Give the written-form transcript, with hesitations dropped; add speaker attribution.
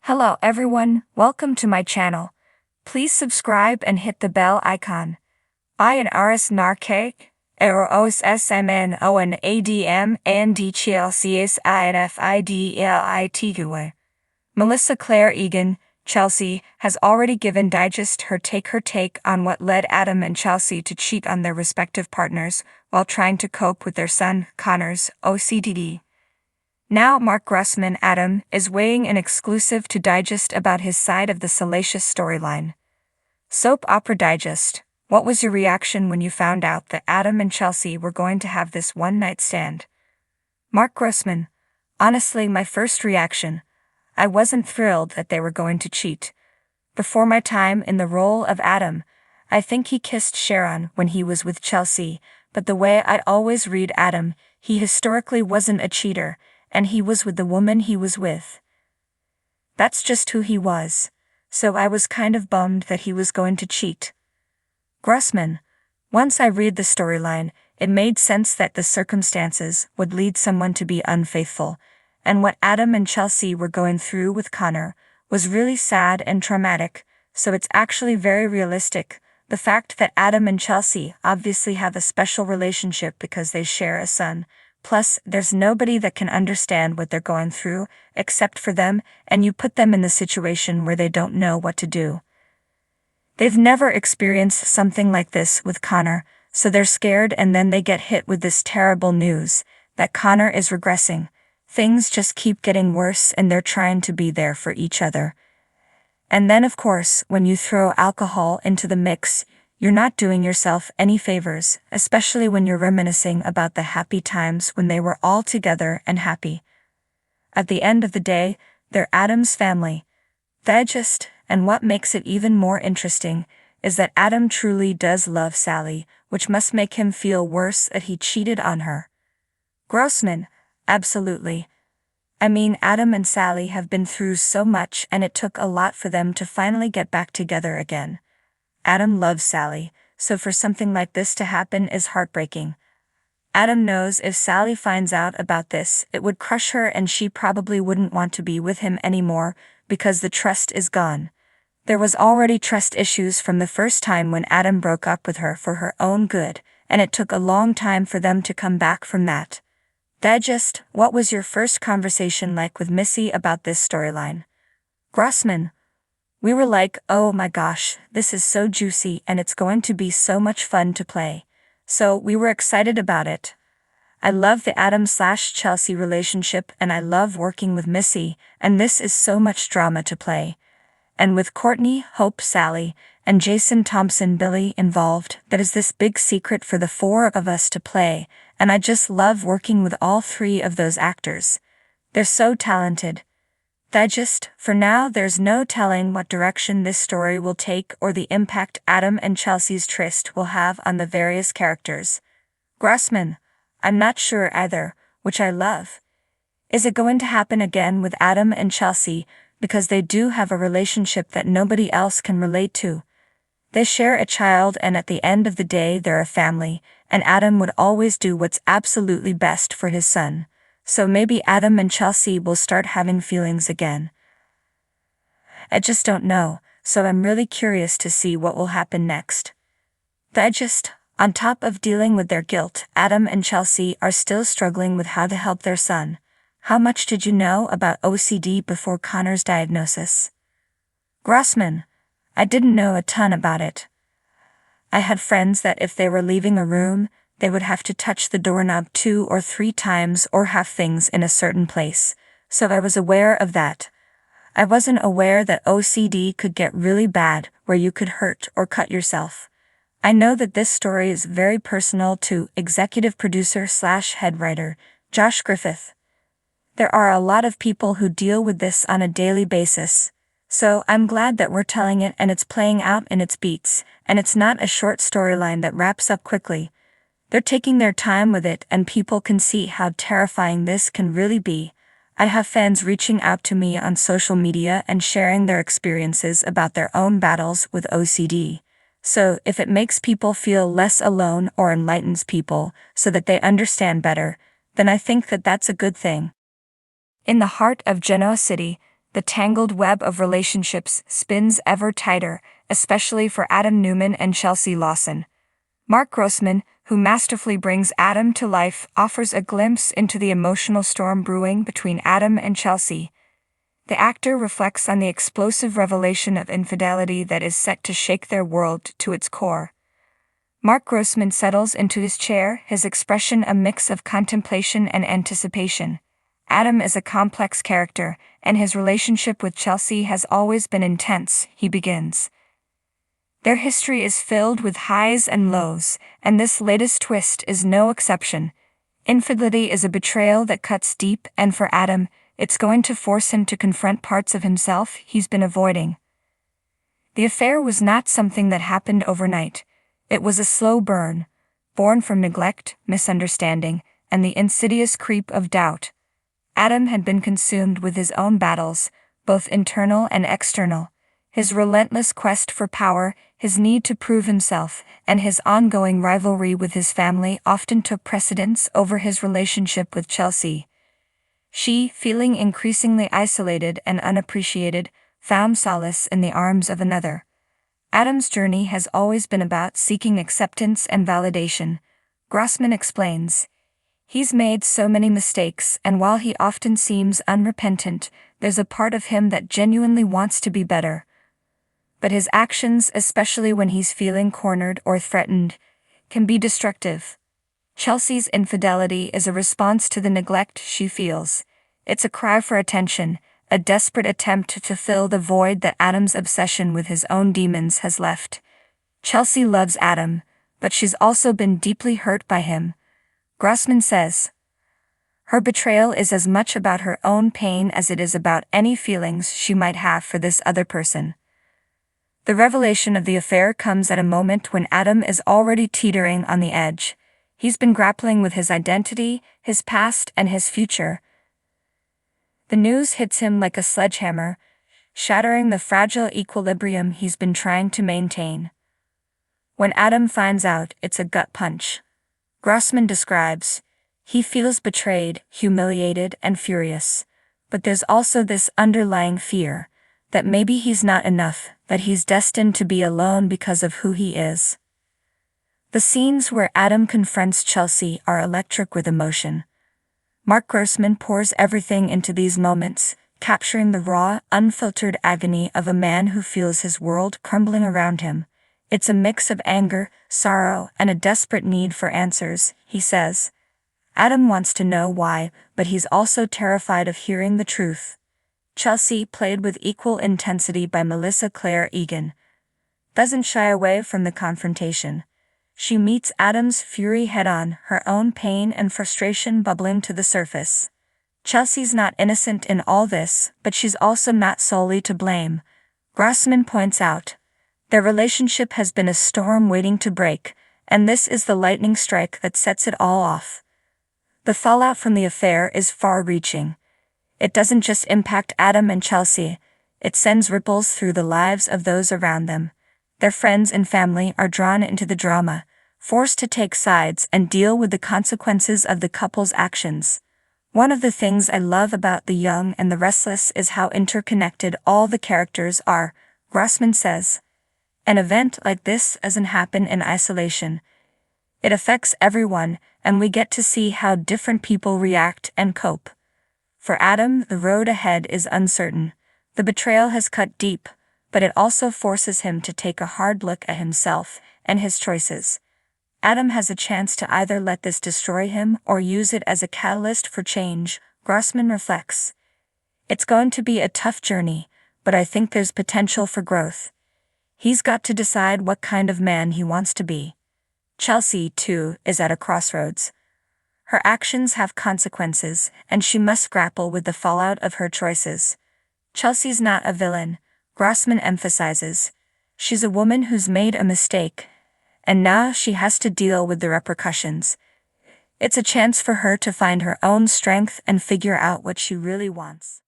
Speaker 1: Hello everyone, welcome to my channel. Please subscribe and hit the bell icon. I and RS Narcake, Eros SMN ON ADM and DCLCS INFIDLITQA. Melissa Claire Egan, Chelsea, has already given Digest her take on what led Adam and Chelsea to cheat on their respective partners while trying to cope with their son, Connor's OCD. Now Mark Grossman Adam is weighing an exclusive to Digest about his side of the salacious storyline. Soap Opera Digest, what was your reaction when you found out that Adam and Chelsea were going to have this one-night stand? Mark Grossman, honestly my first reaction, I wasn't thrilled that they were going to cheat. Before my time in the role of Adam, I think he kissed Sharon when he was with Chelsea, but the way I always read Adam, he historically wasn't a cheater, and he was with the woman he was with. That's just who he was, so I was kind of bummed that he was going to cheat. Grossman, once I read the storyline, it made sense that the circumstances would lead someone to be unfaithful, and what Adam and Chelsea were going through with Connor was really sad and traumatic, so it's actually very realistic. The fact that Adam and Chelsea obviously have a special relationship because they share a son. Plus, there's nobody that can understand what they're going through, except for them, and you put them in the situation where they don't know what to do. They've never experienced something like this with Connor, so they're scared and then they get hit with this terrible news, that Connor is regressing. Things just keep getting worse and they're trying to be there for each other. And then of course, when you throw alcohol into the mix, you're not doing yourself any favors, especially when you're reminiscing about the happy times when they were all together and happy. At the end of the day, they're Adam's family. And what makes it even more interesting is that Adam truly does love Sally, which must make him feel worse that he cheated on her. Grossman, absolutely. I mean, Adam and Sally have been through so much and it took a lot for them to finally get back together again. Adam loves Sally, so for something like this to happen is heartbreaking. Adam knows if Sally finds out about this, it would crush her and she probably wouldn't want to be with him anymore because the trust is gone. There was already trust issues from the first time when Adam broke up with her for her own good, and it took a long time for them to come back from that. Digest, what was your first conversation like with Missy about this storyline? Grossman, we were like, oh my gosh, this is so juicy and it's going to be so much fun to play. So we were excited about it. I love the Adam/Chelsea relationship and I love working with Missy, and this is so much drama to play. And with Courtney, Hope, Sally, and Jason Thompson Billy involved, that is this big secret for the four of us to play, and I just love working with all three of those actors. They're so talented. Digest, for now there's no telling what direction this story will take or the impact Adam and Chelsea's tryst will have on the various characters. Grossman, I'm not sure either, which I love. Is it going to happen again with Adam and Chelsea, because they do have a relationship that nobody else can relate to? They share a child and at the end of the day they're a family, and Adam would always do what's absolutely best for his son. So maybe Adam and Chelsea will start having feelings again. I just don't know, so I'm really curious to see what will happen next. Digest, on top of dealing with their guilt, Adam and Chelsea are still struggling with how to help their son. How much did you know about OCD before Connor's diagnosis? Grossman, I didn't know a ton about it. I had friends that if they were leaving a room, they would have to touch the doorknob 2 or 3 times or have things in a certain place, so I was aware of that. I wasn't aware that OCD could get really bad where you could hurt or cut yourself. I know that this story is very personal to executive producer/head writer, Josh Griffith. There are a lot of people who deal with this on a daily basis, so I'm glad that we're telling it and it's playing out in its beats, and it's not a short storyline that wraps up quickly. They're taking their time with it and people can see how terrifying this can really be. I have fans reaching out to me on social media and sharing their experiences about their own battles with OCD. So if it makes people feel less alone or enlightens people so that they understand better, then I think that that's a good thing. In the heart of Genoa City, The tangled web of relationships spins ever tighter, especially for Adam Newman and Chelsea Lawson. Mark Grossman, who masterfully brings Adam to life, offers a glimpse into the emotional storm brewing between Adam and Chelsea. The actor reflects on the explosive revelation of infidelity that is set to shake their world to its core. Mark Grossman settles into his chair, his expression a mix of contemplation and anticipation. Adam is a complex character, and his relationship with Chelsea has always been intense, he begins. Their history is filled with highs and lows, and this latest twist is no exception. Infidelity is a betrayal that cuts deep, and for Adam, it's going to force him to confront parts of himself he's been avoiding. The affair was not something that happened overnight. It was a slow burn, born from neglect, misunderstanding, and the insidious creep of doubt. Adam had been consumed with his own battles, both internal and external. His relentless quest for power, his need to prove himself, and his ongoing rivalry with his family often took precedence over his relationship with Chelsea. She, feeling increasingly isolated and unappreciated, found solace in the arms of another. Adam's journey has always been about seeking acceptance and validation. Grossman explains. He's made so many mistakes, and while he often seems unrepentant, there's a part of him that genuinely wants to be better. But his actions, especially when he's feeling cornered or threatened, can be destructive. Chelsea's infidelity is a response to the neglect she feels. It's a cry for attention, a desperate attempt to fill the void that Adam's obsession with his own demons has left. Chelsea loves Adam, but she's also been deeply hurt by him. Grossman says, her betrayal is as much about her own pain as it is about any feelings she might have for this other person. The revelation of the affair comes at a moment when Adam is already teetering on the edge. He's been grappling with his identity, his past, and his future. The news hits him like a sledgehammer, shattering the fragile equilibrium he's been trying to maintain. When Adam finds out, it's a gut punch. Grossman describes, he feels betrayed, humiliated, and furious. But there's also this underlying fear, that maybe he's not enough, that he's destined to be alone because of who he is. The scenes where Adam confronts Chelsea are electric with emotion. Mark Grossman pours everything into these moments, capturing the raw, unfiltered agony of a man who feels his world crumbling around him. It's a mix of anger, sorrow, and a desperate need for answers, he says. Adam wants to know why, but he's also terrified of hearing the truth. Chelsea, played with equal intensity by Melissa Claire Egan, doesn't shy away from the confrontation. She meets Adam's fury head-on, her own pain and frustration bubbling to the surface. Chelsea's not innocent in all this, but she's also not solely to blame. Grossman points out, their relationship has been a storm waiting to break, and this is the lightning strike that sets it all off. The fallout from the affair is far-reaching. It doesn't just impact Adam and Chelsea, it sends ripples through the lives of those around them. Their friends and family are drawn into the drama, forced to take sides and deal with the consequences of the couple's actions. One of the things I love about The Young and the Restless is how interconnected all the characters are, Grossman says. An event like this doesn't happen in isolation. It affects everyone, and we get to see how different people react and cope. For Adam, the road ahead is uncertain. The betrayal has cut deep, but it also forces him to take a hard look at himself and his choices. Adam has a chance to either let this destroy him or use it as a catalyst for change, Grossman reflects. It's going to be a tough journey, but I think there's potential for growth. He's got to decide what kind of man he wants to be. Chelsea, too, is at a crossroads. Her actions have consequences, and she must grapple with the fallout of her choices. Chelsea's not a villain, Grossman emphasizes. She's a woman who's made a mistake, and now she has to deal with the repercussions. It's a chance for her to find her own strength and figure out what she really wants.